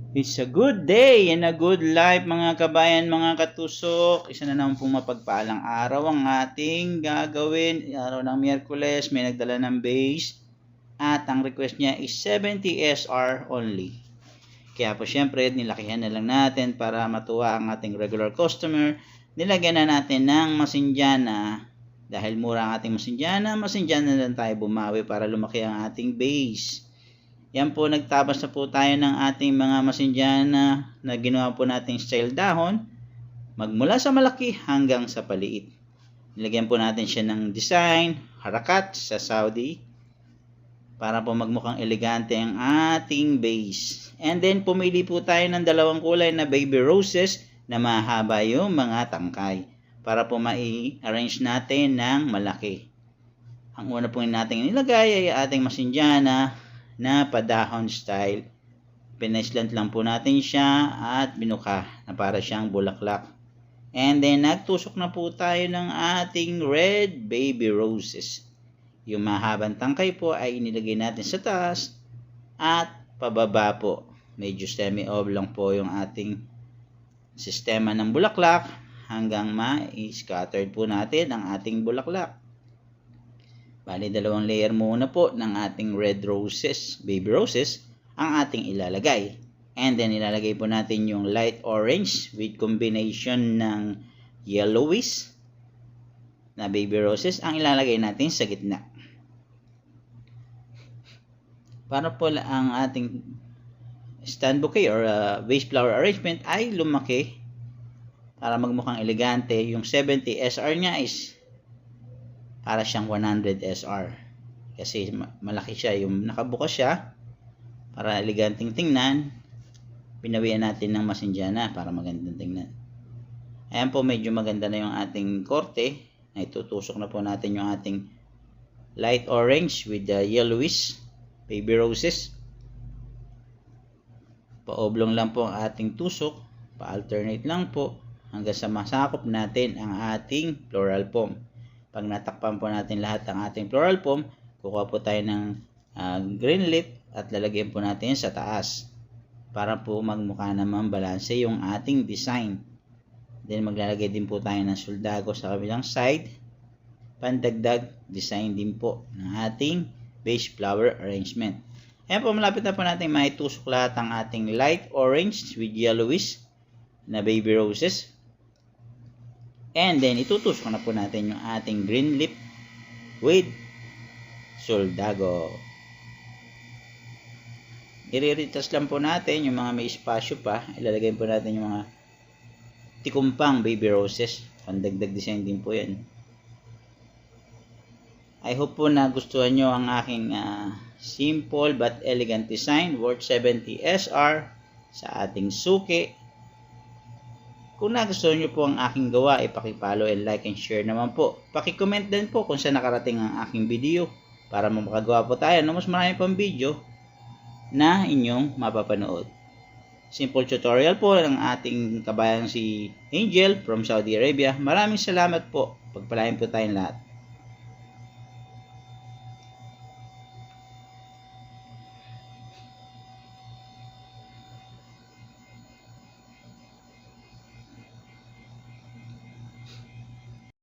It's a good day and a good life mga kabayan, mga katusok. Isa na naman pong mapagpalang araw ang ating gagawin. Araw ng Miyerkules, may nagdala ng base at ang request niya is 70 SR only. Kaya po syempre, nilakihan na lang natin para matuwa ang ating regular customer. Nilagyan na natin ng Masinjana. Dahil mura ang ating Masinjana na lang tayo bumawi para lumaki ang ating base. Yan po, nagtabas na po tayo ng ating mga Masinjana na ginawa po nating style dahon. Magmula sa malaki hanggang sa paliit. Nilagyan po natin siya ng design, harakat sa Saudi. Para po magmukhang elegante ang ating base. And then pumili po tayo ng dalawang kulay na baby roses na mahaba yung mga tangkay. Para po mai-arrange natin ng malaki. Ang una po natin nilagay ay ating Masinjana na padahon style. Pinislant lang po natin siya at binuka na para siyang bulaklak. And then nagtusok na po tayo ng ating red baby roses. Yung mahabang tangkay po ay inilagay natin sa taas at pababa po. Medyo semi-oblong po yung ating sistema ng bulaklak hanggang ma-scattered po natin ang ating bulaklak. Bali, dalawang layer muna po ng ating red roses, baby roses, ang ating ilalagay. And then, ilalagay po natin yung light orange with combination ng yellowish na baby roses. Ang ilalagay natin sa gitna. Para po ang ating stand bouquet or vase flower arrangement ay lumaki para magmukhang elegante. Yung 70 SR niya is para siyang 100 SR kasi malaki siya, yung nakabukas siya para eleganteng tingnan. Pinawian natin ng Masinjana para magandang tingnan. Ayan po, medyo maganda na yung ating korte. Itutusok na po natin yung ating light orange with the yellowish baby roses. Pa-oblong lang po ang ating tusok, pa-alternate lang po hanggang sa masakop natin ang ating floral foam. Pag natakpan po natin lahat ng ating floral foam, kukuha po tayo ng green leaf at lalagyan po natin sa taas para po magmukha naman balanse yung ating design. Then maglalagay din po tayo ng soldago sa kabilang side, pandagdag design din po ng ating base flower arrangement. Ayan po, malapit na po natin maitusok lahat ang ating light orange with yellowish na baby roses. And then, itutusok na po natin yung ating green leaf with soldago. I-retouch lang po natin yung mga may espasyo pa. Ilalagay po natin yung mga tikumpang baby roses. Pandagdag design din po yan. I hope po na gustuhan nyo ang aking simple but elegant design worth 70 SR sa ating suki. Kung nagustuhan nyo po ang aking gawa, ipaki-follow and like and share naman po. Paki-comment din po kung saan nakarating ang aking video para makagawa po tayo ng mas marami pang video na inyong mapapanood. Simple tutorial po ng ating kabayan si Angel from Saudi Arabia. Maraming salamat po. Pagpalain po tayong lahat.